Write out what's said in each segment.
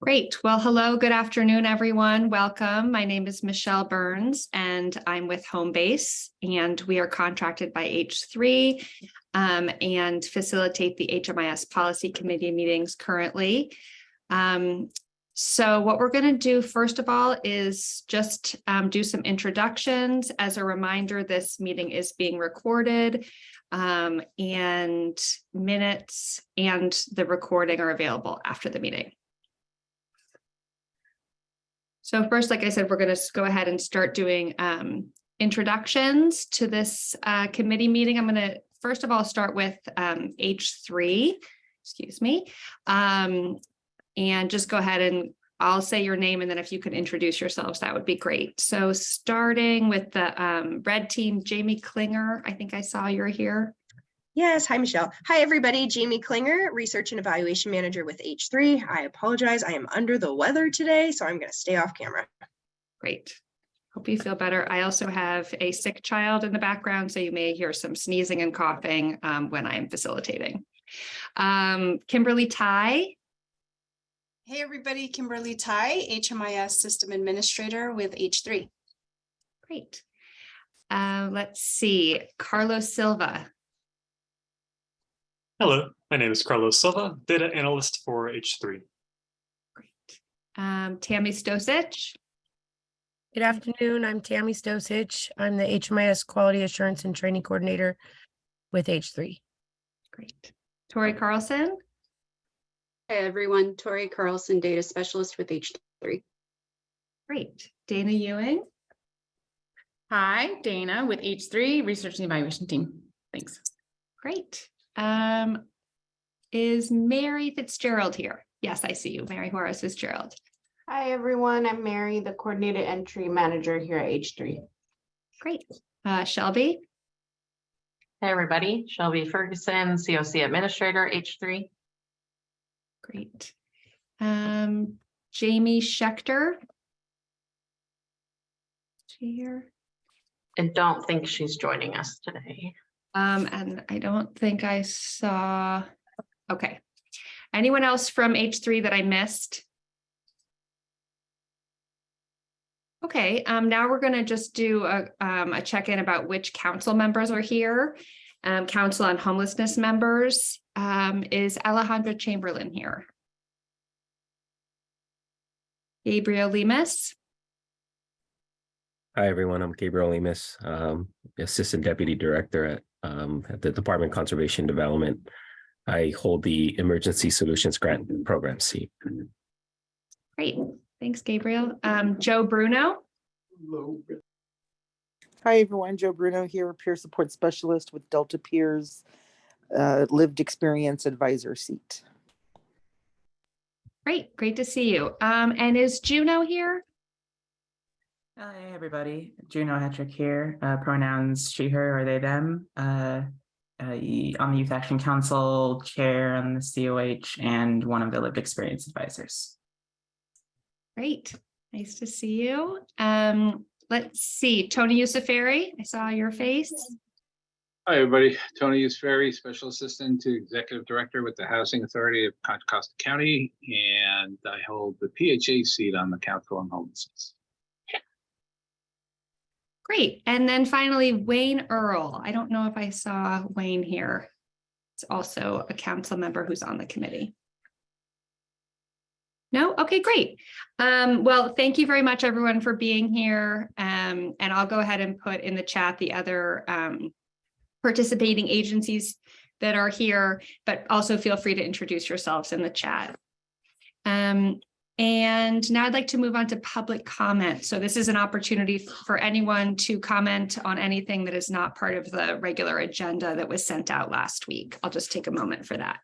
Great. Well, hello, good afternoon, everyone. Welcome. My name is Michelle Burns, and I'm with Homebase, and we are contracted by H3 and facilitate the HMIS Policy Committee meetings currently. So what we're going to do, first of all, is just do some introductions. As a reminder, this meeting is being recorded, and minutes and the recording are available after the meeting. So first, like I said, we're going to go ahead and start doing introductions to this committee meeting. I'm going to first of all start with H3, excuse me, and just go ahead and I'll say your name, and then if you could introduce yourselves, that would be great. So starting with the red team, Jamie Klinger, I think I saw you're here. Yes. Hi, Michelle. Hi, everybody. Jamie Klinger, Research and Evaluation Manager with H3. I apologize. I am under the weather today, so I'm going to stay off camera. Great. Hope you feel better. I also have a sick child in the background, so you may hear some sneezing and coughing when I'm facilitating. Kimberly Ty. Hey, everybody. Kimberly Ty, HMIS System Administrator with H3. Great. Let's see. Carlos Silva. Hello, my name is Carlos Silva, Data Analyst for H3. Great. Tammy Stosich. Good afternoon. I'm Tammy Stosich. I'm the HMIS Quality Assurance and Training Coordinator with H3. Great. Tori Carlson. Hi, everyone. Tori Carlson, Data Specialist with H3. Great. Dana Ewing. Hi, Dana with H3 Research and Evaluation Team. Thanks. Great. Is Mary Fitzgerald here? Yes, I see you, Mary Juarez Fitzgerald. Hi, everyone. I'm Mary, the Coordinated Entry Manager here at H3. Great. Shelby. Hey, everybody. Shelby Ferguson, COC Administrator, H3. Great. Jamie Schechter. Is she here? I don't think she's joining us today. And I don't think I saw. Okay. Anyone else from H3 that I missed? Okay. Now we're going to just do a check-in about which council members are here. Council on Homelessness members. Is Alejandra Chamberlain here? Gabriel Lemus. Hi, everyone. I'm Gabriel Lemus, Assistant Deputy Director at the Department of Conservation Development. I hold the Emergency Solutions Grant Program seat. Great. Thanks, Gabriel. Joe Bruno. Hello. Hi, everyone. Joe Bruno here, Peer Support Specialist with Delta Peers, Lived Experience Advisor seat. Great. Great to see you. And is Juno here? Hi, everybody. Juno Hetrick here. Pronouns she, her, or they, them. On the Youth Action Council, chair on the COH, and one of the Lived Experience Advisors. Great. Nice to see you. Let's see. Tony Yusufari, I saw your face. Hi, everybody. Tony Yusufari, Special Assistant to Executive Director with the Housing Authority of Contra Costa County, and I hold the PHA seat on the Council on Homelessness. Great. And then finally, Wayne Earl. I don't know if I saw Wayne here. It's also a council member who's on the committee. No? Okay, great. Well, thank you very much, everyone, for being here. And I'll go ahead and put in the chat the other participating agencies that are here, but also feel free to introduce yourselves in the chat. And now I'd like to move on to public comment. So this is an opportunity for anyone to comment on anything that is not part of the regular agenda that was sent out last week. I'll just take a moment for that.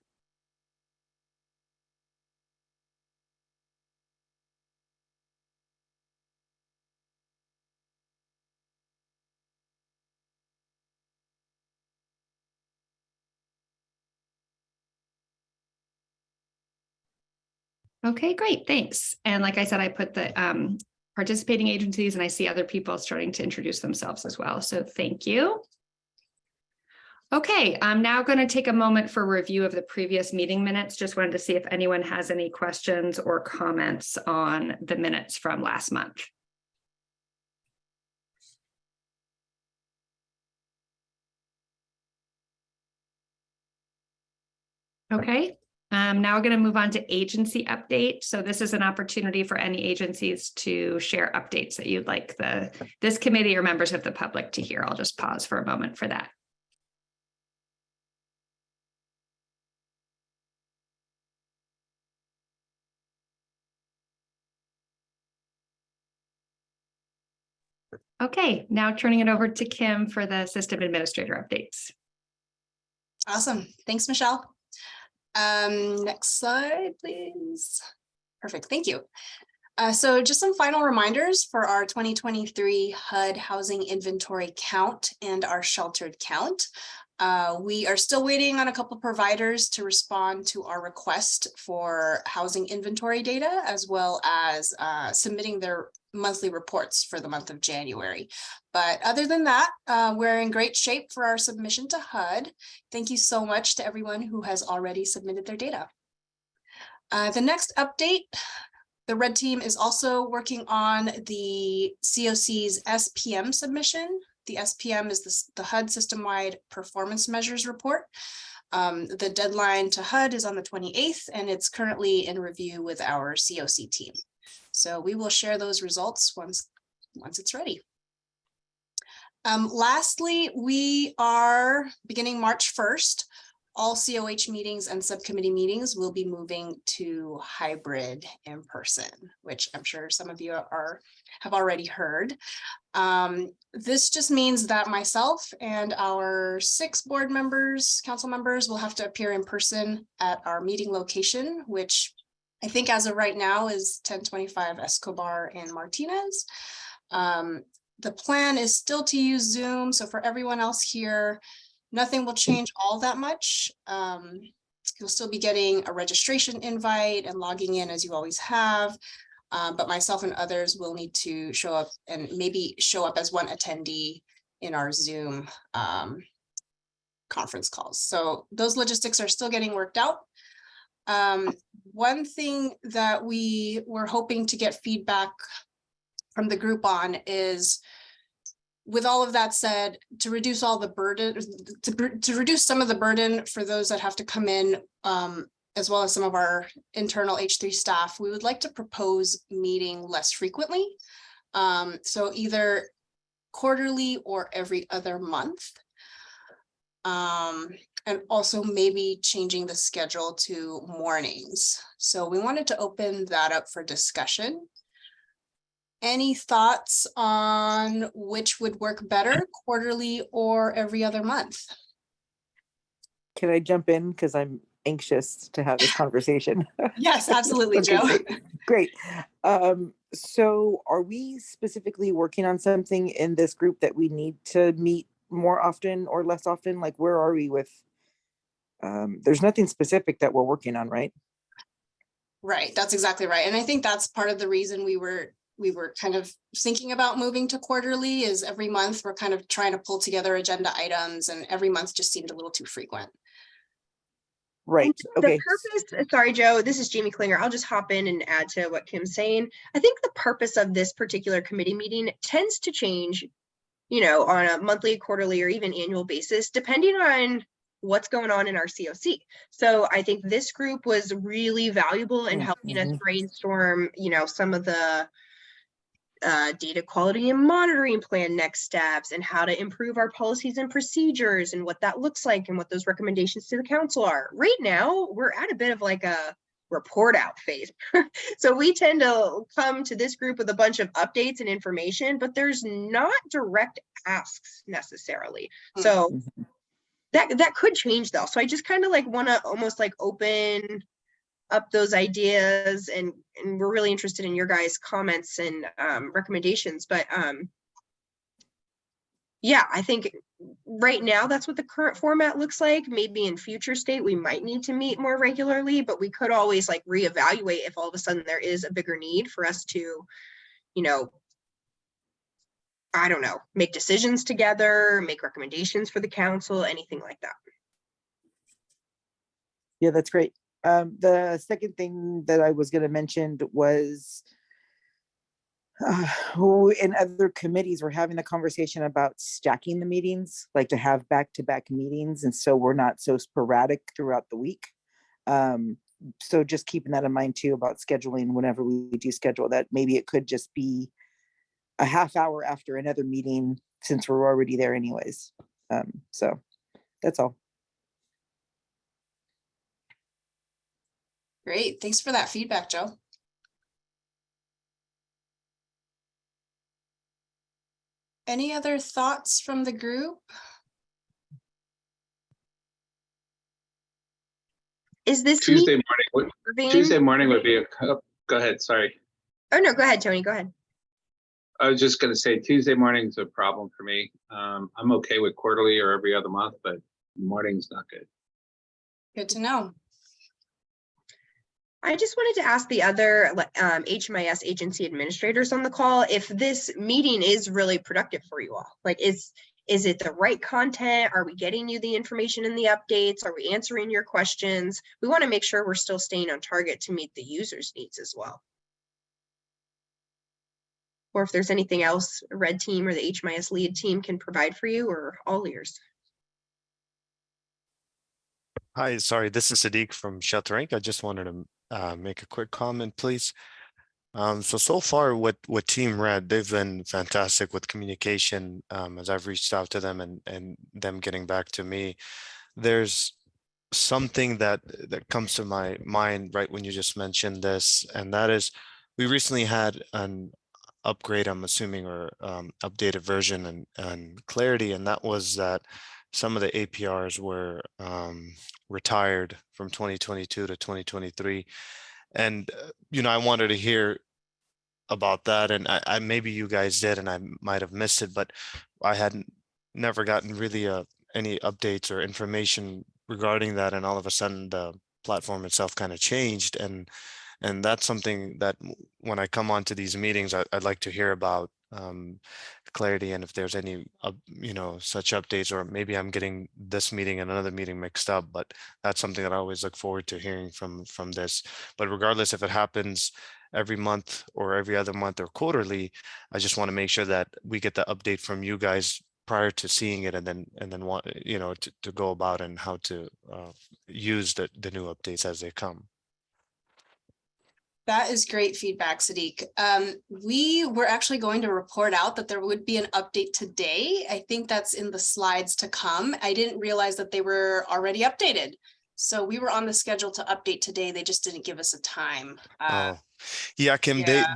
Okay, great, thanks. And like I said, I put the participating agencies, and I see other people starting to introduce themselves as well. So thank you. Okay, I'm now going to take a moment for review of the previous meeting minutes. Just wanted to see if anyone has any questions or comments on the minutes from last month. Okay, now we're going to move on to agency update. So this is an opportunity for any agencies to share updates that you'd like this committee or members of the public to hear. I'll just pause for a moment for that. Okay, now turning it over to Kim for the system administrator updates. Awesome. Thanks, Michelle. Next slide, please. Perfect. Thank you. So just some final reminders for our 2023 HUD housing inventory count and our sheltered count. We are still waiting on a couple providers to respond to our request for housing inventory data, as well as submitting their monthly reports for the month of January. But other than that, we're in great shape for our submission to HUD. Thank you so much to everyone who has already submitted their data. The next update, the red team is also working on the COC's SPM submission. The SPM is the HUD system-wide performance measures report. The deadline to HUD is on the 28th, and it's currently in review with our COC team. So we will share those results once it's ready. Lastly, we are beginning March 1st. All COH meetings and subcommittee meetings will be moving to hybrid in person, which I'm sure some of you have already heard. This just means that myself and our 6 board members, council members, will have to appear in person at our meeting location, which I think as of right now is 1025 Escobar and Martinez. The plan is still to use Zoom. So for everyone else here, nothing will change all that much. You'll still be getting a registration invite and logging in as you always have. But myself and others will need to show up and maybe show up as one attendee in our Zoom conference calls. So those logistics are still getting worked out. One thing that we were hoping to get feedback from the group on is, with all of that said, to reduce all the burden, to reduce some of the burden for those that have to come in, as well as some of our internal H3 staff, we would like to propose meeting less frequently. So either quarterly or every other month. And also maybe changing the schedule to mornings. So we wanted to open that up for discussion. Any thoughts on which would work better, quarterly or every other month? Can I jump in? Because I'm anxious to have this conversation. Yes, absolutely, Okay, Joe. Great. So are we specifically working on something in this group that we need to meet more often or less often? Like, where are we with, there's nothing specific that we're working on, right? Right, that's exactly right. And I think that's part of the reason we were kind of thinking about moving to quarterly, is every month we're kind of trying to pull together agenda items, and every month just seemed a little too frequent. Right. Okay. The purpose, sorry, Joe, this is Jamie Klinger. I'll just hop in and add to what Kim's saying. I think the purpose of this particular committee meeting tends to change, you know, on a monthly, quarterly, or even annual basis, depending on what's going on in our COC. So I think this group was really valuable in helping us brainstorm, you know, some of the data quality and monitoring plan next steps, and how to improve our policies and procedures, and what that looks like, and what those recommendations to the council are. Right now, we're at a bit of like a report out phase. So we tend to come to this group with a bunch of updates and information, but there's not direct asks necessarily. So that could change though. So I just kind of like want to almost like open up those ideas, and we're really interested in your guys' comments and recommendations. But yeah, I think right now that's what the current format looks like. Maybe in future state we might need to meet more regularly, but we could always like reevaluate if all of a sudden there is a bigger need for us to, you know, I don't know, make decisions together, make recommendations for the council, anything like that. Yeah, that's great. The second thing that I was going to mention was who in other committees we're having a conversation about stacking the meetings, like to have back-to-back meetings, and so we're not so sporadic throughout the week. So just keeping that in mind too about scheduling whenever we do schedule that, maybe it could just be a half hour after another meeting since we're already there anyways. So that's all. Great. Thanks for that feedback, Joe. Any other thoughts from the group? Is this Tuesday meeting morning? Tuesday morning would be a. Oh, go ahead. Sorry. Oh no, go ahead, Tony. Go ahead. I was just going to say Tuesday morning's a problem for me. I'm okay with quarterly or every other month, but morning's not good. Good to know. I just wanted to ask the other HMIS agency administrators on the call if this meeting is really productive for you all. Like, is it the right content? Are we getting you the information in the updates? Are we answering your questions? We want to make sure we're still staying on target to meet the users' needs as well. Or if there's anything else Red Team or the HMIS lead team can provide for you, or all ears. Hi, sorry, this is Sadiq from Shelter Inc. I just wanted to make a quick comment, please. So far with Team Red, they've been fantastic with communication as I've reached out to them and them getting back to me. There's something that comes to my mind right when you just mentioned this, and that is we recently had an upgrade, I'm assuming, or updated version and Clarity, and that was that some of the APRs were retired from 2022 to 2023. And, I wanted to hear about that. And I maybe you guys did, and I might have missed it, but I hadn't never gotten really any updates or information regarding that. And all of a sudden the platform itself kind of changed. And that's something that when I come onto these meetings, I'd like to hear about Clarity, and if there's any, such updates, or maybe I'm getting this meeting and another meeting mixed up, but that's something that I always look forward to hearing from this. But regardless if it happens every month or every other month or quarterly, I just want to make sure that we get the update from you guys prior to seeing it, and then want, to go about and how to use the new updates as they come. That is great feedback, Sadiq. We were actually going to report out that there would be an update today. I think that's in the slides to come. I didn't realize that they were already updated. So we were on the schedule to update today. They just didn't give us a time. Oh, yeah, Kim, yeah,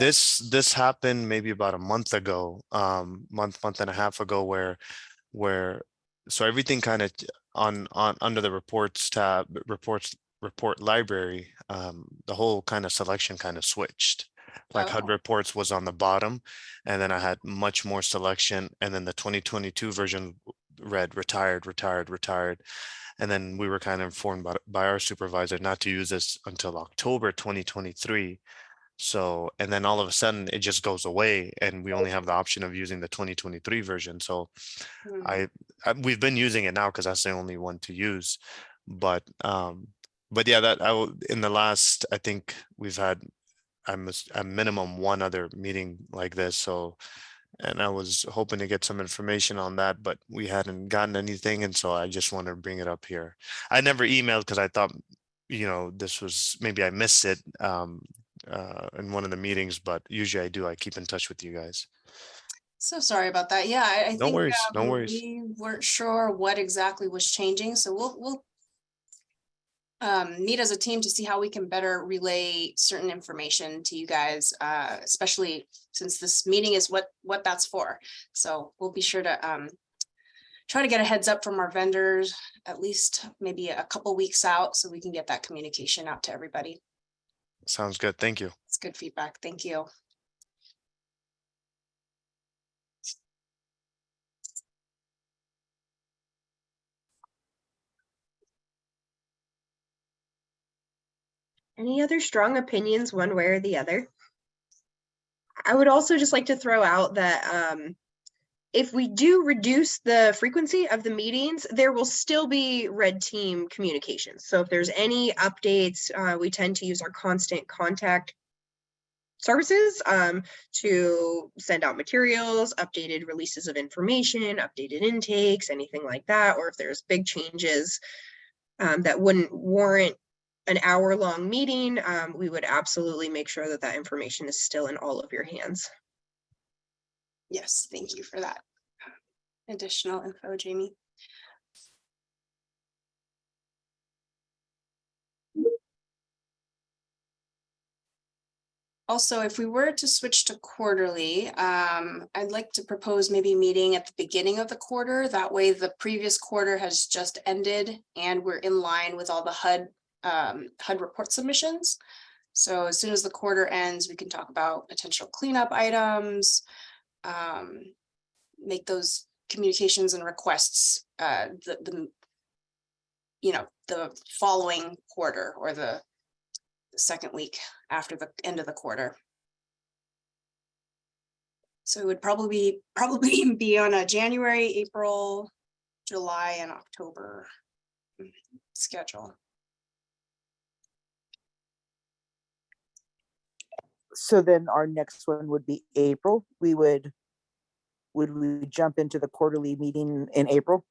this happened maybe about a month ago, month and a half ago, where so everything kind of on under the reports tab, report library, the whole kind of selection kind of switched. Like HUD reports was on the bottom, and then I had much more selection, and then the 2022 version read retired. And then we were kind of informed by our supervisor not to use this until October 2023. So, and then all of a sudden it just goes away, and we only have the option of using the 2023 version. So we've been using it now because that's the only one to use. But yeah, that in the last, I think we've had a minimum one other meeting like this. So, and I was hoping to get some information on that, but we hadn't gotten anything. And so I just wanted to bring it up here. I never emailed because I thought, this was, maybe I missed it in one of the meetings, but usually I do. I keep in touch with you guys. So sorry about that. Yeah, I No think worries, no worries. we weren't sure what exactly was changing. So we'll meet as a team to see how we can better relay certain information to you guys, especially since this meeting is what that's for. So we'll be sure to try to get a heads up from our vendors, at least maybe a couple weeks out, so we can get that communication out to everybody. Sounds good. Thank you. It's good feedback. Thank you. Any other strong opinions one way or the other? I would also just like to throw out that if we do reduce the frequency of the meetings, there will still be red team communications. So if there's any updates, we tend to use our constant contact services to send out materials, updated releases of information, updated intakes, anything like that. Or if there's big changes that wouldn't warrant an hour-long meeting, we would absolutely make sure that that information is still in all of your hands. Yes, thank you for that additional info, Jamie. Also, if we were to switch to quarterly, I'd like to propose maybe meeting at the beginning of the quarter. That way the previous quarter has just ended and we're in line with all the HUD report submissions. So as soon as the quarter ends, we can talk about potential cleanup items, make those communications and requests the following quarter or the second week after the end of the quarter. So it would probably be on a January, April, July, and October schedule. So then our next one would be April. Would we jump into the quarterly meeting in April?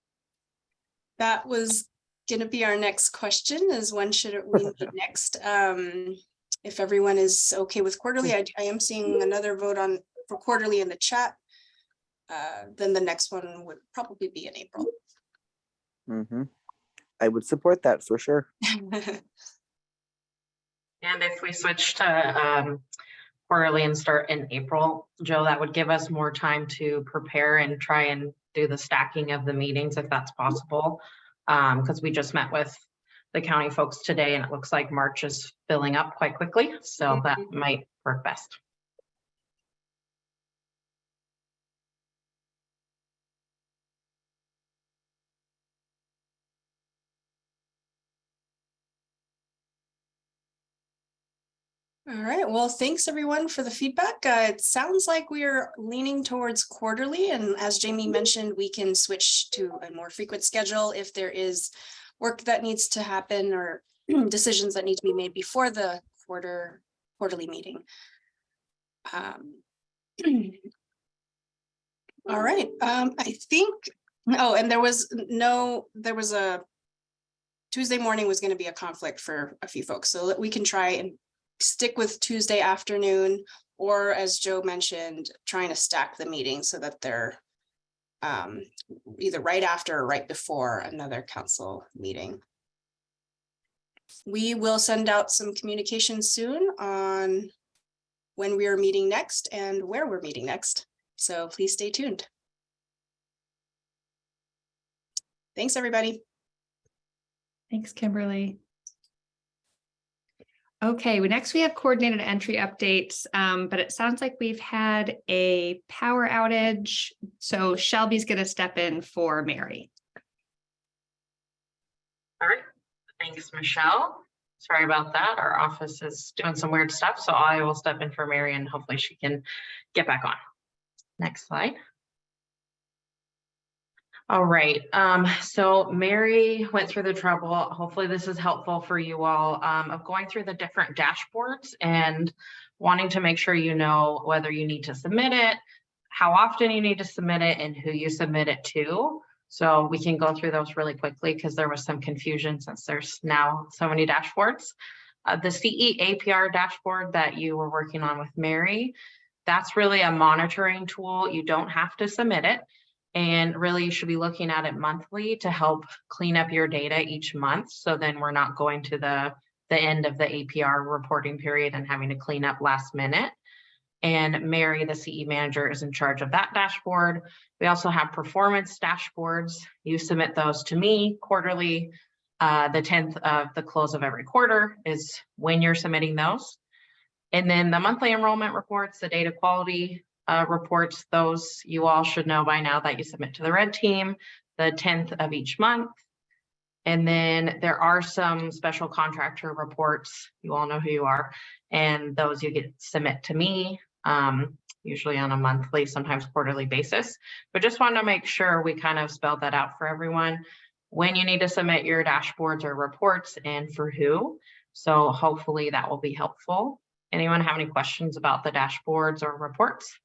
That was going to be our next question, is when should we meet next? If everyone is okay with quarterly, I am seeing another vote for quarterly in the chat. Then the next one would probably be in April. I would support that for sure. And if we switch to quarterly and start in April, Joe, that would give us more time to prepare and try and do the stacking of the meetings if that's possible. Because we just met with the county folks today and it looks like March is filling up quite quickly. So that might work best. All right, well, thanks everyone for the feedback. It sounds like we are leaning towards quarterly, and as Jamie mentioned, we can switch to a more frequent schedule if there is work that needs to happen or decisions that need to be made before the quarterly meeting. All right, I think, and there was a Tuesday morning was going to be a conflict for a few folks, so that we can try and stick with Tuesday afternoon, or as Joe mentioned, trying to stack the meetings so that they're either right after or right before another council meeting. We will send out some communication soon on when we are meeting next and where we're meeting next. So please stay tuned. Thanks, everybody. Thanks, Kimberly. Okay, next we have coordinated entry updates, but it sounds like we've had a power outage. So Shelby's going to step in for Mary. All right, thanks, Michelle. Sorry about that. Our office is doing some weird stuff, so I will step in for Mary and hopefully she can get back on. Next slide. All right, so Mary went through the trouble. Hopefully this is helpful for you all of going through the different dashboards and wanting to make sure you know whether you need to submit it, how often you need to submit it, and who you submit it to. So we can go through those really quickly because there was some confusion since there's now so many dashboards. The CE APR dashboard that you were working on with Mary, that's really a monitoring tool. You don't have to submit it. And really you should be looking at it monthly to help clean up your data each month. So then we're not going to the end of the APR reporting period and having to clean up last minute. And Mary, the CE manager, is in charge of that dashboard. We also have performance dashboards. You submit those to me quarterly. The 10th of the close of every quarter is when you're submitting those. And then the monthly enrollment reports, the data quality reports, those you all should know by now that you submit to the red team the 10th of each month. And then there are some special contractor reports, you all know who you are, and those you get submit to me. usually on a monthly, sometimes quarterly basis. But just wanted to make sure we kind of spelled that out for everyone. When you need to submit your dashboards or reports and for who. So hopefully that will be helpful. Anyone have any questions about the dashboards or reports?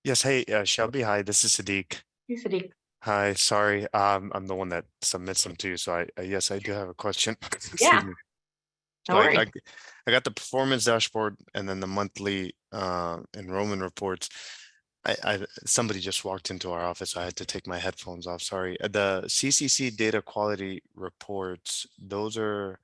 Yes, hey, Shelby, hi, this is Sadiq. Hey, Sadiq. Hi, sorry, I'm the one that submits them to you, so yes, I do have a question. Excuse Yeah. me. No So worries. I got the performance dashboard and then the monthly enrollment reports. Somebody just walked into our office. I had to take my headphones off. Sorry. The CCC data quality reports, those are,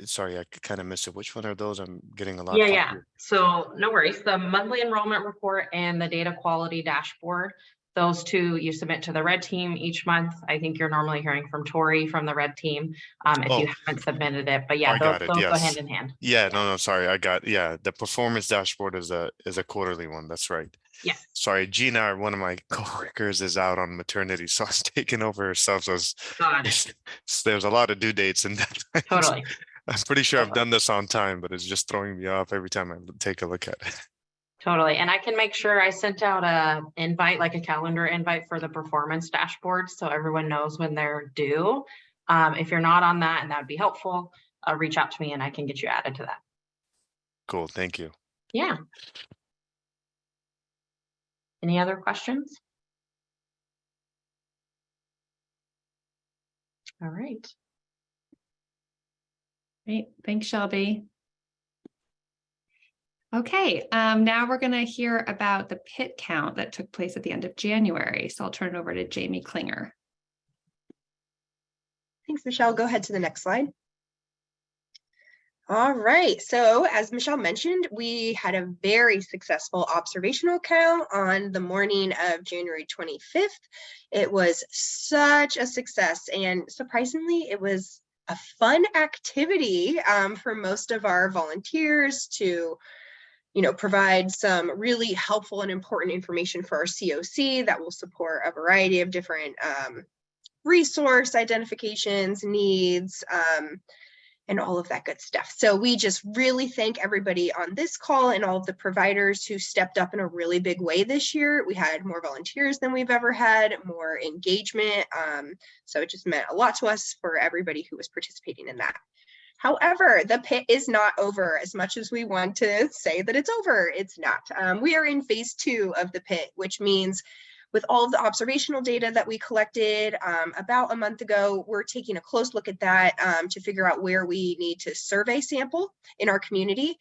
sorry, I kind of missed it. Which one are those? I'm getting a lot Yeah. confused. So no worries. The monthly enrollment report and the data quality dashboard, those two you submit to the red team each month. I think you're normally hearing from Tori from the red team if you haven't submitted it. But yeah, I got it. those go Yes. hand in hand. Yeah, no, sorry. The performance dashboard is a quarterly one. That's right. Yes. Sorry, Gina, one of my coworkers, is out on maternity, so I was taking over herself. So there's a lot of due dates and deadlines. Totally. I'm pretty sure I've done this on time, but it's just throwing me off every time I take a look at it. Totally. And I can make sure I sent out a invite, like a calendar invite for the performance dashboard, so everyone knows when they're due. If you're not on that and that would be helpful, reach out to me and I can get you added to that. Cool. Thank you. Yeah. Any other questions? All right. Great. Thanks, Shelby. Okay, now we're going to hear about the PIT count that took place at the end of January. So I'll turn it over to Jamie Klinger. Thanks, Michelle. Go ahead to the next slide. All right, so as Michelle mentioned, we had a very successful observational count on the morning of January 25th. It was such a success, and surprisingly, it was a fun activity for most of our volunteers to provide some really helpful and important information for our COC that will support a variety of different resource identifications, needs, and all of that good stuff. So we just really thank everybody on this call and all of the providers who stepped up in a really big way this year. We had more volunteers than we've ever had, more engagement. So it just meant a lot to us for everybody who was participating in that. However, the PIT is not over. As much as we want to say that it's over, it's not. We are in phase 2 of the PIT, which means with all of the observational data that we collected about a month ago, we're taking a close look at that to figure out where we need to survey sample in our community.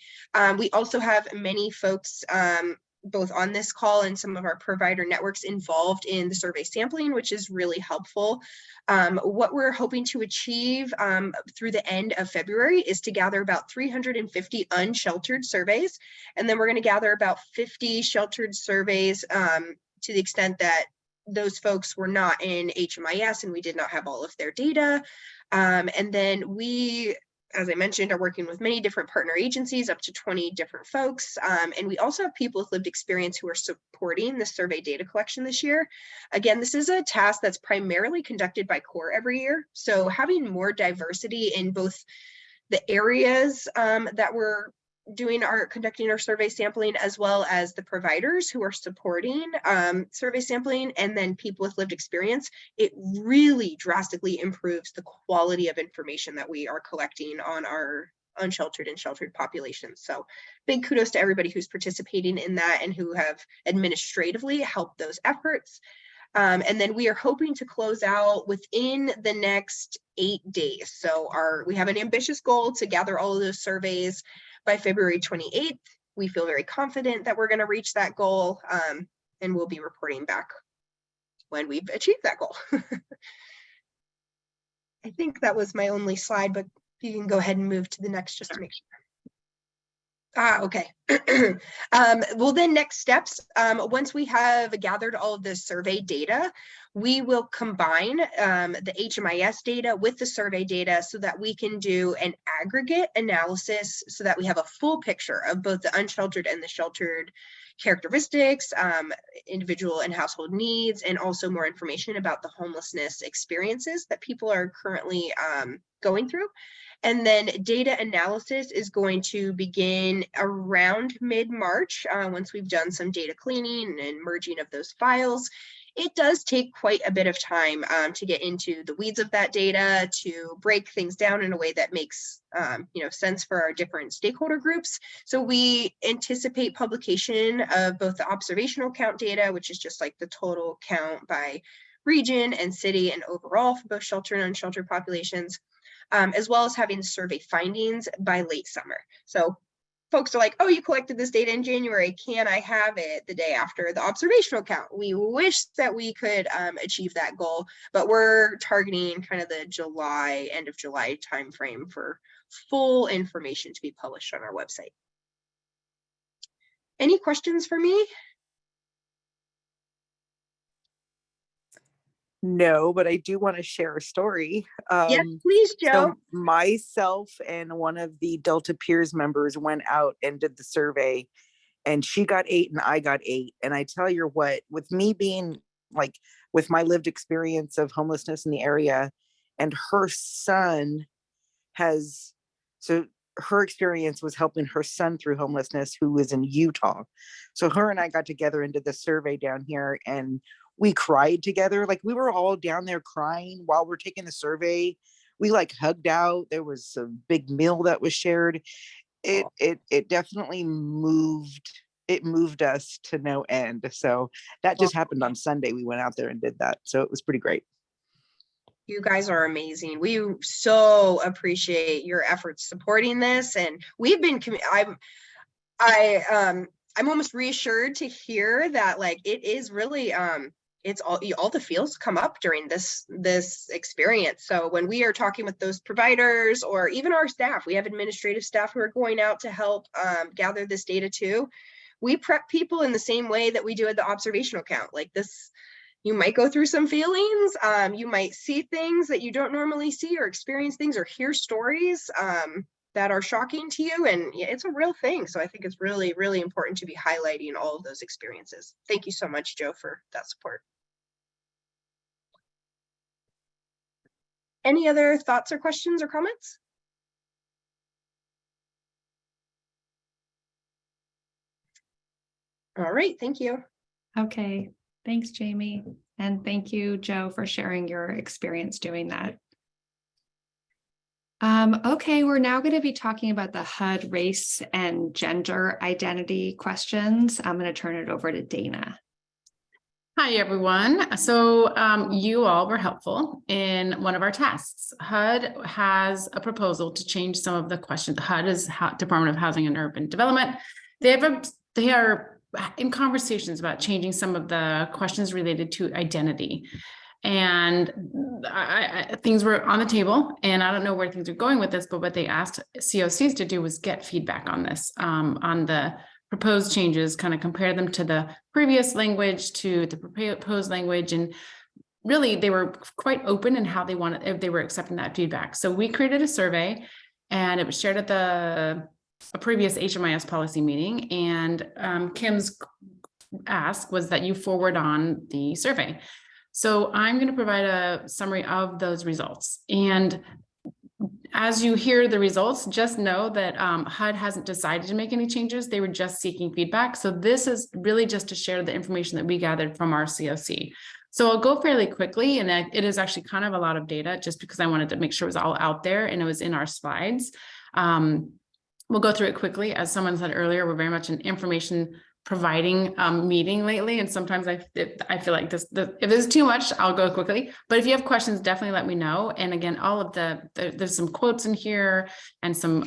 We also have many folks both on this call and some of our provider networks involved in the survey sampling, which is really helpful. What we're hoping to achieve through the end of February is to gather about 350 unsheltered surveys. And then we're going to gather about 50 sheltered surveys to the extent that those folks were not in HMIS and we did not have all of their data. And then we, as I mentioned, are working with many different partner agencies, up to 20 different folks. And we also have people with lived experience who are supporting the survey data collection this year. Again, this is a task that's primarily conducted by CORE every year. So having more diversity in both the areas that we're conducting our survey sampling, as well as the providers who are supporting survey sampling, and then people with lived experience, it really drastically improves the quality of information that we are collecting on our unsheltered and sheltered populations. So big kudos to everybody who's participating in that and who have administratively helped those efforts. And then we are hoping to close out within the next 8 days. So we have an ambitious goal to gather all of those surveys by February 28th. We feel very confident that we're going to reach that goal, and we'll be reporting back when we've achieved that goal. I think that was my only slide, but you can go ahead and move to the next just to make sure. Okay. Well, then next steps, once we have gathered all of the survey data, we will combine the HMIS data with the survey data so that we can do an aggregate analysis so that we have a full picture of both the unsheltered and the sheltered characteristics, individual and household needs, and also more information about the homelessness experiences that people are currently going through. And then data analysis is going to begin around mid-March, once we've done some data cleaning and merging of those files. It does take quite a bit of time to get into the weeds of that data, to break things down in a way that makes sense for our different stakeholder groups. So we anticipate publication of both the observational count data, which is just like the total count by region and city and overall for both sheltered and unsheltered populations, as well as having survey findings by late summer. So folks are like, oh, you collected this data in January. Can I have it the day after the observational count? We wish that we could achieve that goal, but we're targeting kind of the end of July timeframe for full information to be published on our website. Any questions for me? No, but I do want to share a story. Yes, please, Joe. So myself and one of the Delta Peers members went out and did the survey, and she got 8 and I got 8. And I tell you what, with me being like, with my lived experience of homelessness in the area, and her son has, so her experience was helping her son through homelessness who was in Utah. So her and I got together and did the survey down here, and we cried together. Like, we were all down there crying while we're taking the survey. We like hugged out. There was a big meal that was shared. It definitely moved. It moved us to no end. So that just happened on Sunday. We went out there and did that. So it was pretty great. You guys are amazing. We so appreciate your efforts supporting this. And we've been, I'm almost reassured to hear that, like, it is really, it's all the feels come up during this experience. So when we are talking with those providers, or even our staff, we have administrative staff who are going out to help gather this data too. We prep people in the same way that we do at the observational count. Like this, you might go through some feelings. You might see things that you don't normally see, or experience things, or hear stories that are shocking to you. And yeah, it's a real thing. So I think it's really, really important to be highlighting all of those experiences. Thank you so much, Joe, for that support. Any other thoughts or questions or comments? All right, thank you. Okay, thanks, Jamie. And thank you, Joe, for sharing your experience doing that. Okay, we're now going to be talking about the HUD race and gender identity questions. I'm going to turn it over to Dana. Hi, everyone. So you all were helpful in one of our tasks. HUD has a proposal to change some of the questions. HUD is Department of Housing and Urban Development. They are in conversations about changing some of the questions related to identity. And things were on the table, and I don't know where things are going with this, but what they asked COCs to do was get feedback on this, on the proposed changes, kind of compare them to the previous language, to the proposed language. And really, they were quite open in how they wanted, if they were accepting that feedback. So we created a survey, and it was shared at a previous HMIS policy meeting. And Kim's ask was that you forward on the survey. So I'm going to provide a summary of those results. And as you hear the results, just know that HUD hasn't decided to make any changes. They were just seeking feedback. So this is really just to share the information that we gathered from our COC. So I'll go fairly quickly, and it is actually kind of a lot of data, just because I wanted to make sure it was all out there and it was in our slides. We'll go through it quickly. As someone said earlier, we're very much an information providing meeting lately, and sometimes I feel like if there's too much, I'll go quickly. But if you have questions, definitely let me know. And again, all of there's some quotes in here and some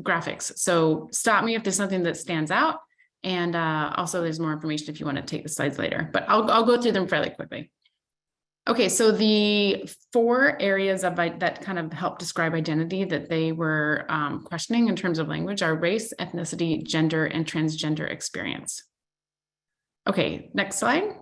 graphics. So stop me if there's something that stands out. And also there's more information if you want to take the slides later. But I'll go through them fairly quickly. Okay, so the 4 areas of that kind of help describe identity that they were questioning in terms of language are race, ethnicity, gender, and transgender experience. Okay, next slide.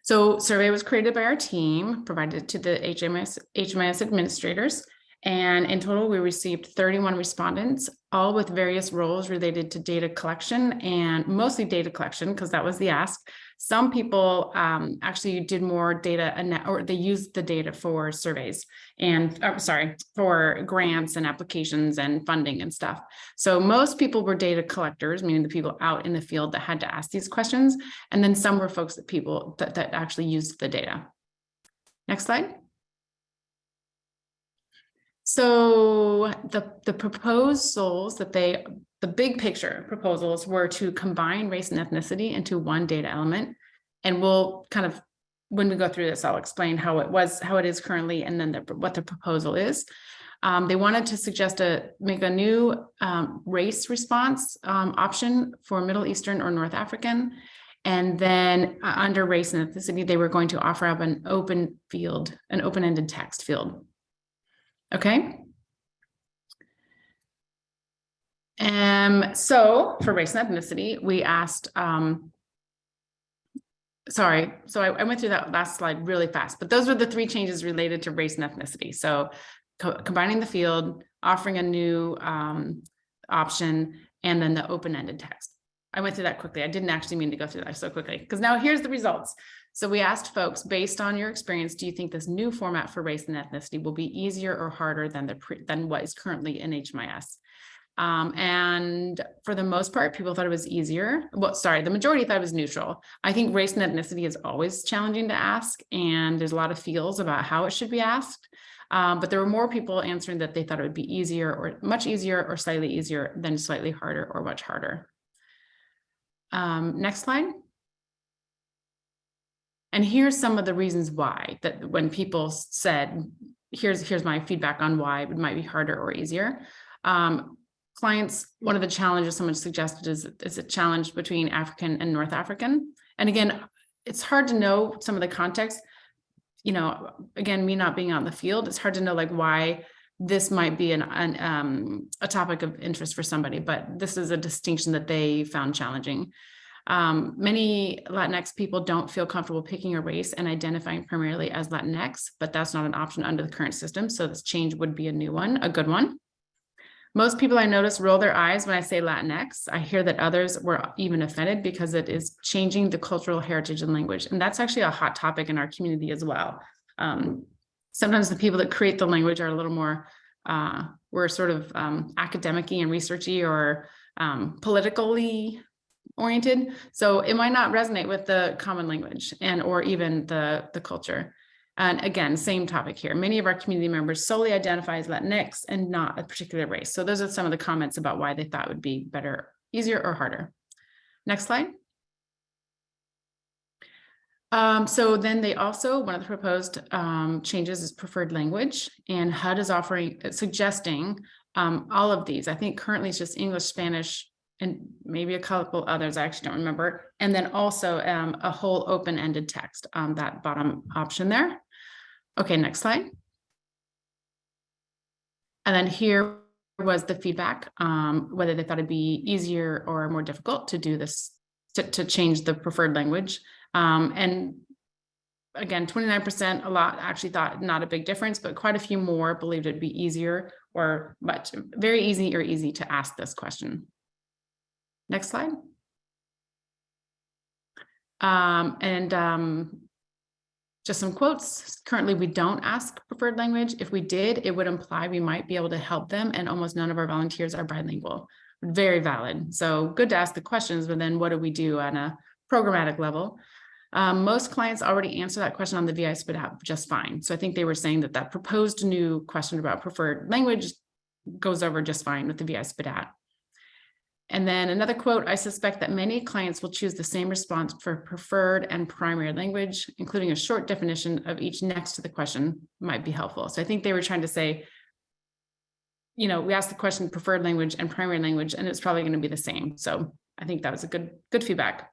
So survey was created by our team, provided to the HMIS administrators, And in total, we received 31 respondents, all with various roles related to data collection and mostly data collection, because that was the ask. Some people actually did more data or they used the data for surveys and for grants and applications and funding and stuff. So most people were data collectors, meaning the people out in the field that had to ask these questions. And then some were folks that actually used the data. Next slide. So the proposals the big picture proposals were to combine race and ethnicity into one data element. And we'll kind of, when we go through this, I'll explain how it is currently, and then what the proposal is. They wanted to make a new race response option for Middle Eastern or North African. And then under race and ethnicity, they were going to offer up an open field, an open-ended text field. Okay. So for race and ethnicity, we asked, I went through that last slide really fast, but those were the 3 changes related to race and ethnicity. So combining the field, offering a new option, and then the open-ended text. I went through that quickly. I didn't actually mean to go through that so quickly, because now here's the results. So we asked folks, based on your experience, do you think this new format for race and ethnicity will be easier or harder than what is currently in HMIS? And for the most part, people thought it was easier. Well, sorry, the majority thought it was neutral. I think race and ethnicity is always challenging to ask, and there's a lot of feels about how it should be asked. But there were more people answering that they thought it would be easier or much easier or slightly easier than slightly harder or much harder. Next slide. And here's some of the reasons why, that when people said, here's my feedback on why it might be harder or easier. Clients, one of the challenges someone suggested is a challenge between African and North African. And again, it's hard to know some of the context. You know, again, me not being out in the field, it's hard to know like why this might be a topic of interest for somebody, but this is a distinction that they found challenging. Many Latinx people don't feel comfortable picking a race and identifying primarily as Latinx, but that's not an option under the current system. So this change would be a new one, a good one. Most people I notice roll their eyes when I say Latinx. I hear that others were even offended because it is changing the cultural heritage and language. And that's actually a hot topic in our community as well. Sometimes the people that create the language are a little more, we're sort of academic-y and researchy or politically oriented. So it might not resonate with the common language or even the culture. And again, same topic here. Many of our community members solely identify as Latinx and not a particular race. So those are some of the comments about why they thought it would be better, easier or harder. Next slide. So then they also, one of the proposed changes is preferred language, and HUD is suggesting all of these. I think currently it's just English, Spanish, and maybe a couple others, I actually don't remember. And then also a whole open-ended text, that bottom option there. Okay, next slide. And then here was the feedback, whether they thought it'd be easier or more difficult to do this, to change the preferred language. And again, 29%, a lot actually thought not a big difference, but quite a few more believed it'd be easier or very easy or easy to ask this question. Next slide. Just some quotes. Currently, we don't ask preferred language. If we did, it would imply we might be able to help them, and almost none of our volunteers are bilingual. Very valid. So good to ask the questions, but then what do we do on a programmatic level? Most clients already answer that question on the VI Spit app just fine. So I think they were saying that proposed new question about preferred language goes over just fine with the VI Spit app. And then another quote, I suspect that many clients will choose the same response for preferred and primary language, including a short definition of each next to the question might be helpful. So I think they were trying to say, you know, we asked the question preferred language and primary language, and it's probably going to be the same. So I think that was a good feedback.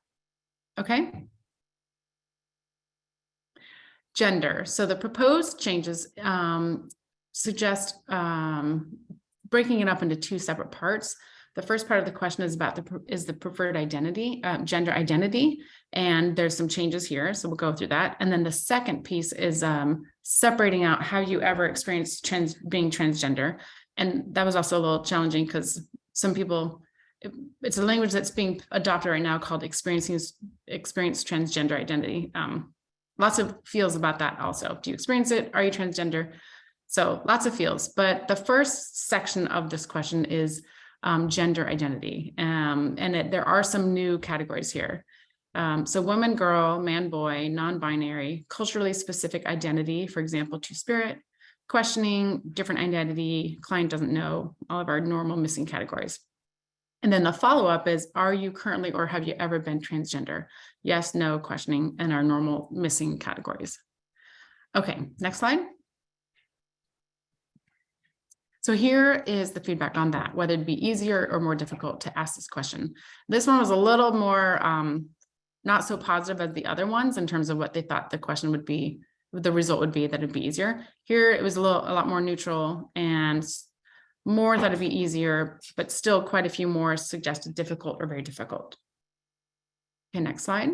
Okay. Gender. So the proposed changes suggest breaking it up into 2 separate parts. The first part of the question is about the preferred identity, gender identity, and there's some changes here. So we'll go through that. And then the second piece is separating out how you ever experienced being transgender. And that was also a little challenging because some people, it's a language that's being adopted right now called experience transgender identity. Lots of feels about that also. Do you experience it? Are you transgender? So lots of feels, but the first section of this question is gender identity. There are some new categories here. So woman, girl, man, boy, non-binary, culturally specific identity, for example, two-spirit, questioning, different identity, client doesn't know, all of our normal missing categories. And then the follow-up is, are you currently or have you ever been transgender? Yes, no, questioning, and our normal missing categories. Okay, next slide. So here is the feedback on that, whether it'd be easier or more difficult to ask this question. This one was a little more not so positive as the other ones in terms of what they thought the question would be, the result would be that it'd be easier. Here it was a lot more neutral and more that it'd be easier, but still quite a few more suggested difficult or very difficult. Okay, next slide.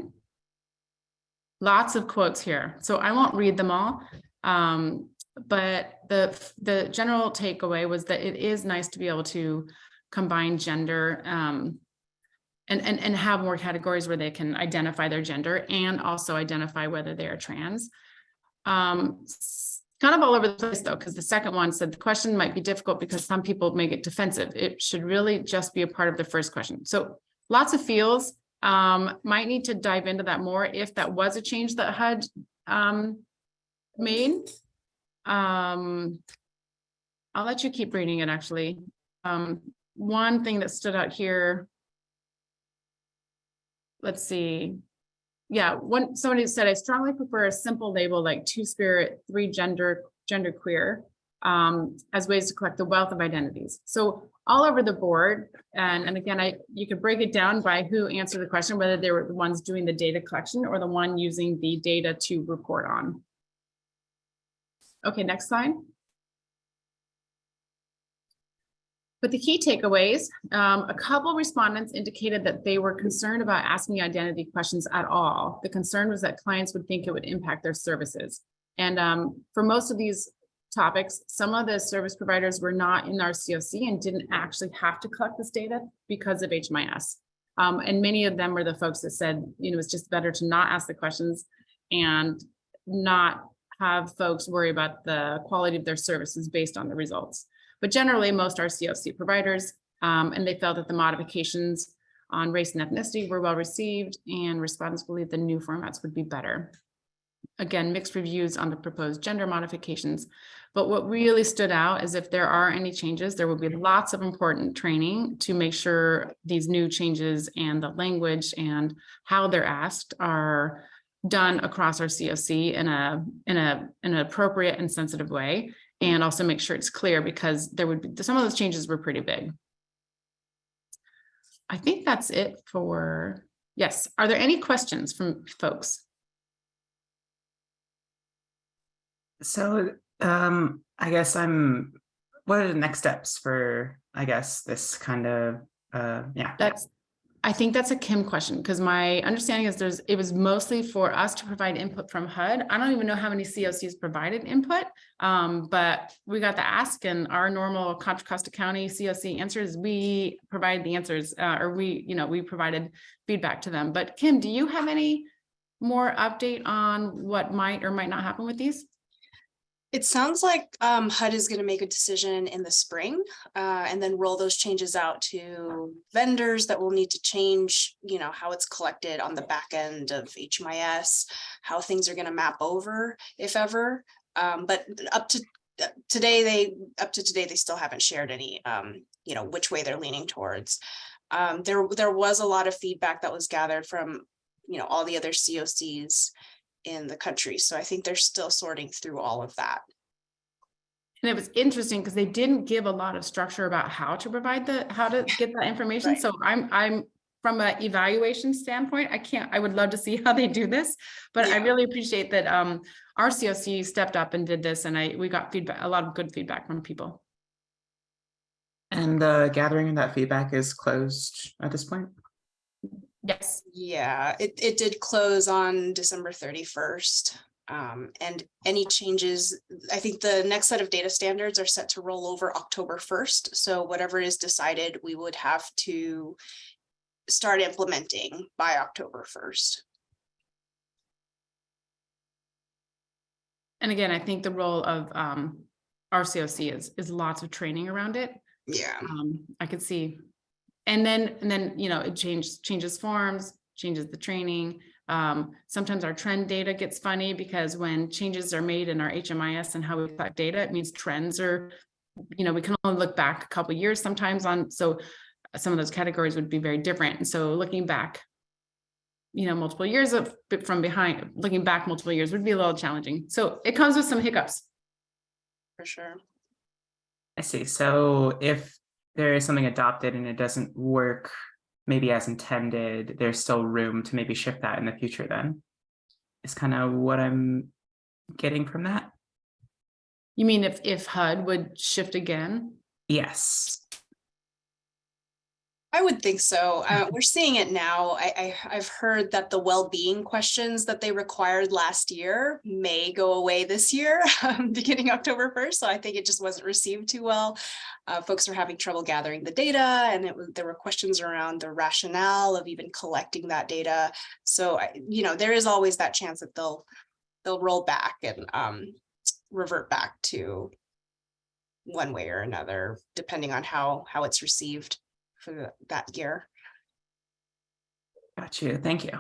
Lots of quotes here. So I won't read them all. But the general takeaway was that it is nice to be able to combine gender and have more categories where they can identify their gender and also identify whether they are trans. Kind of all over the place though, because the second one said the question might be difficult because some people may get defensive. It should really just be a part of the first question. So lots of feels, might need to dive into that more if that was a change that HUD made. I'll let you keep reading it actually. One thing that stood out here, let's see. Yeah, somebody said, I strongly prefer a simple label like two-spirit, three gender queer, as ways to collect the wealth of identities. So all over the board, and again, you could break it down by who answered the question, whether they were the ones doing the data collection or the one using the data to report on. Okay, next slide. But the key takeaways, a couple respondents indicated that they were concerned about asking identity questions at all. The concern was that clients would think it would impact their services. And for most of these topics, some of the service providers were not in our COC and didn't actually have to collect this data because of HMIS. And many of them were the folks that said, you know, it's just better to not ask the questions and not have folks worry about the quality of their services based on the results. But generally, most are COC providers, and they felt that the modifications on race and ethnicity were well received, and respondents believe the new formats would be better. Again, mixed reviews on the proposed gender modifications. But what really stood out is if there are any changes, there will be lots of important training to make sure these new changes and the language and how they're asked are done across our COC in an appropriate and sensitive way, and also make sure it's clear because there would be some of those changes were pretty big. I think that's it for, yes. Are there any questions from folks? So I guess what are the next steps for, I guess, this kind of, yeah. I think that's a Kim question, because my understanding is it was mostly for us to provide input from HUD. I don't even know how many COCs provided input, but we got the ask, and our normal Contra Costa County COC answers, we provide the answers, or we provided feedback to them. But Kim, do you have any more update on what might or might not happen with these? It sounds like HUD is going to make a decision in the spring and then roll those changes out to vendors that will need to change, how it's collected on the back end of HMIS, how things are going to map over, if ever. But up to today, they still haven't shared any, which way they're leaning towards. There was a lot of feedback that was gathered from, all the other COCs in the country. So I think they're still sorting through all of that. And it was interesting because they didn't give a lot of structure about how to get that information. Right. So I'm from an evaluation standpoint, I would love to see how they do this, but yeah. I really appreciate that our COC stepped up and did this, and we got feedback, a lot of good feedback from people. And the gathering of that feedback is closed at this point? Yes. Yeah, it did close on December 31st. And any changes, I think the next set of data standards are set to roll over October 1st. So whatever is decided, we would have to start implementing by October 1st. And again, I think the role of RCOC is lots of training around it. Yeah. I could see. And then, you know, it changes forms, changes the training. Sometimes our trend data gets funny because when changes are made in our HMIS and how we collect data, it means trends are, you know, we can only look back a couple of years sometimes on, so some of those categories would be very different. And so looking back, you know, multiple years from behind, looking back multiple years would be a little challenging. So it comes with some hiccups. For sure. I see. So if there is something adopted and it doesn't work maybe as intended, there's still room to maybe shift that in the future then, is kind of what I'm getting from that. You mean if HUD would shift again? Yes. I would think so. We're seeing it now. I've heard that the well-being questions that they required last year may go away this year, beginning October 1st. So I think it just wasn't received too well. Folks are having trouble gathering the data, and there were questions around the rationale of even collecting that data. So you know, there is always that chance that they'll roll back and revert back to one way or another, depending on how it's received for that year. Got you. Thank you.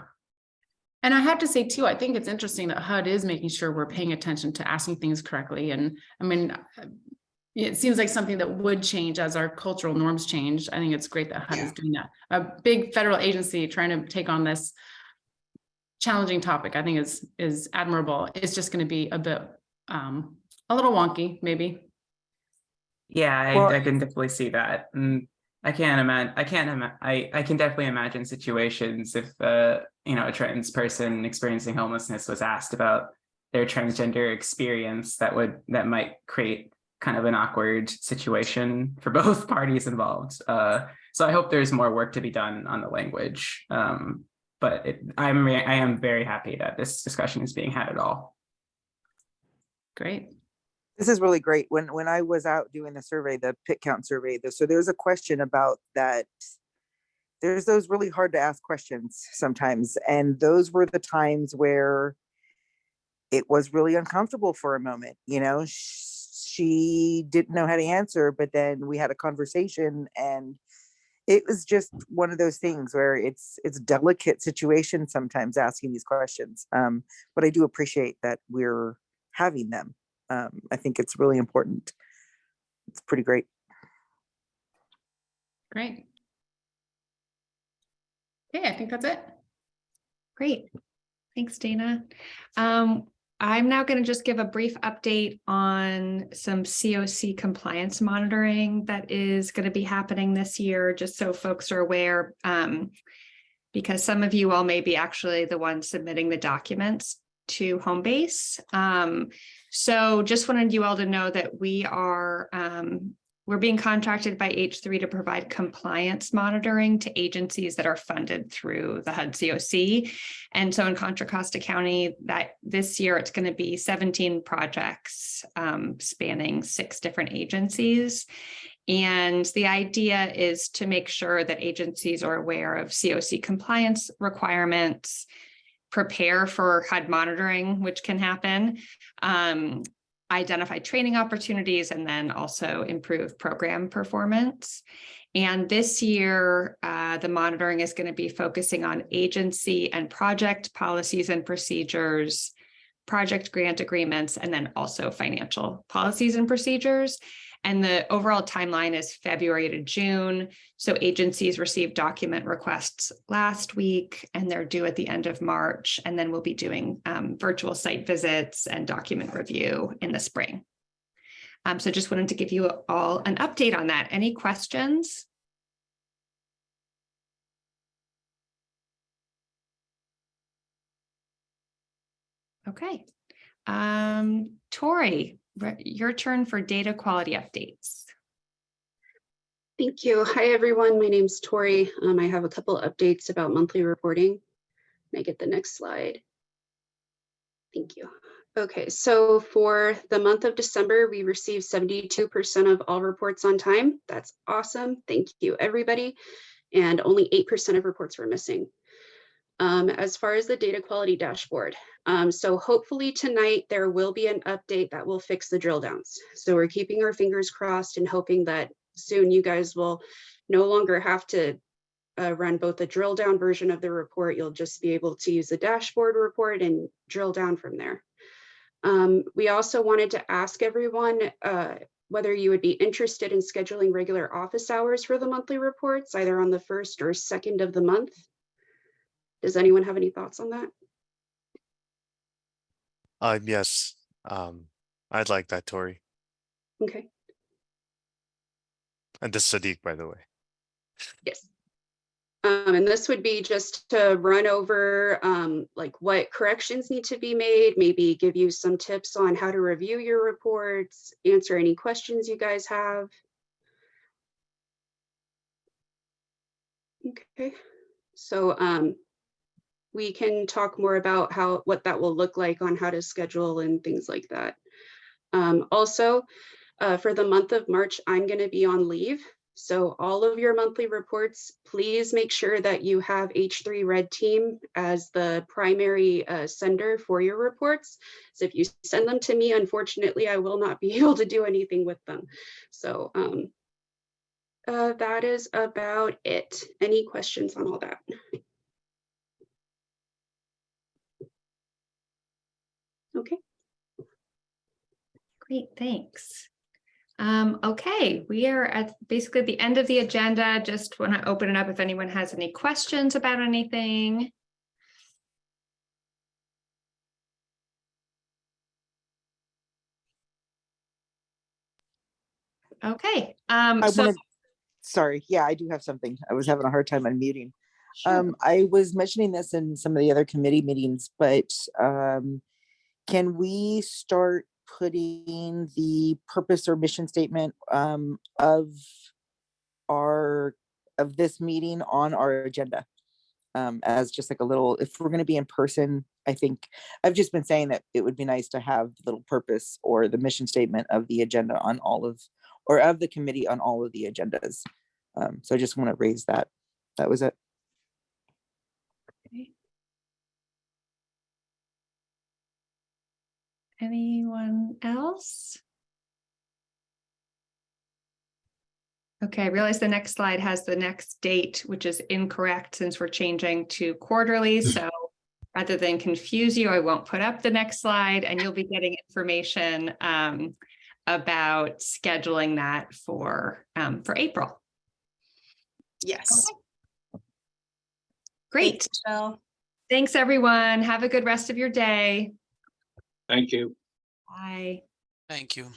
And I have to say too, I think it's interesting that HUD is making sure we're paying attention to asking things correctly. And I mean, it seems like something that would change as our cultural norms change. I think it's great that HUD is doing that. A big federal agency trying to take on this challenging topic, I think is admirable. It's just going to be a bit, a little wonky, maybe. Yeah, Well, I can definitely see that. And I can definitely imagine situations if you know, a trans person experiencing homelessness was asked about their transgender experience, that might create kind of an awkward situation for both parties involved. So I hope there's more work to be done on the language. But I am very happy that this discussion is being had at all. Great. This is really great. When I was out doing the survey, the pit count survey, so there's a question about that. There's those really hard to ask questions sometimes. And those were the times where it was really uncomfortable for a moment. You know, she didn't know how to answer, but then we had a conversation, and it was just one of those things where it's delicate situation sometimes asking these questions. But I do appreciate that we're having them. I think it's really important. It's pretty great. Great. Okay, I think that's it. Great. Thanks, Dana. I'm now going to just give a brief update on some COC compliance monitoring that is going to be happening this year, just so folks are aware, because some of you all may be actually the ones submitting the documents to Homebase. So just wanted you all to know that we're being contracted by H3 to provide compliance monitoring to agencies that are funded through the HUD COC. And so in Contra Costa County, that this year it's going to be 17 projects spanning 6 different agencies. And the idea is to make sure that agencies are aware of COC compliance requirements, prepare for HUD monitoring, which can happen, identify training opportunities, and then also improve program performance. And this year, the monitoring is going to be focusing on agency and project policies and procedures, project grant agreements, and then also financial policies and procedures. And the overall timeline is February to June. So agencies received document requests last week, and they're due at the end of March. And then we'll be doing virtual site visits and document review in the spring. So just wanted to give you all an update on that. Any questions? Okay. Tori, your turn for data quality updates. Thank you. Hi, everyone. My name's Tori. I have a couple updates about monthly reporting. Can I get the next slide? Thank you. Okay, so for the month of December, we received 72% of all reports on time. That's awesome. Thank you, everybody. And only 8% of reports were missing. As far as the data quality dashboard, so hopefully tonight there will be an update that will fix the drill downs. So we're keeping our fingers crossed and hoping that soon you guys will no longer have to run both the drill down version of the report. You'll just be able to use the dashboard report and drill down from there. We also wanted to ask everyone whether you would be interested in scheduling regular office hours for the monthly reports, either on the 1st or 2nd of the month. Does anyone have any thoughts on that? Yes, I'd like that, Tori. Okay. And this is Sadiq, by the way. Yes. And this would be just to run over like what corrections need to be made, maybe give you some tips on how to review your reports, answer any questions you guys have. Okay, so we can talk more about what that will look like on how to schedule and things like that. Also, for the month of March, I'm going to be on leave. So all of your monthly reports, please make sure that you have H3 Red Team as the primary sender for your reports. So if you send them to me, unfortunately, I will not be able to do anything with them. So that is about it. Any questions on all that? Okay. Great, thanks. Okay, we are at basically the end of the agenda. Just want to open it up if anyone has any questions about anything. Okay. Sorry, yeah, I do have something. I was having a hard time unmuting. Sure. I was mentioning this in some of the other committee meetings, but can we start putting the purpose or mission statement of this meeting on our agenda as just like a little, if we're going to be in person, I think I've just been saying that it would be nice to have the little purpose or the mission statement of the agenda on all of, or of the committee on all of the agendas. So I just want to raise that. That was it. Okay. Anyone else? Okay, I realize the next slide has the next date, which is incorrect since we're changing to quarterly. So rather than confuse you, I won't put up the next slide, and you'll be getting information about scheduling that for April. Yes. Okay. Great. Thanks, Michelle. Thanks, everyone. Have a good rest of your day. Thank you. Bye. Thank you.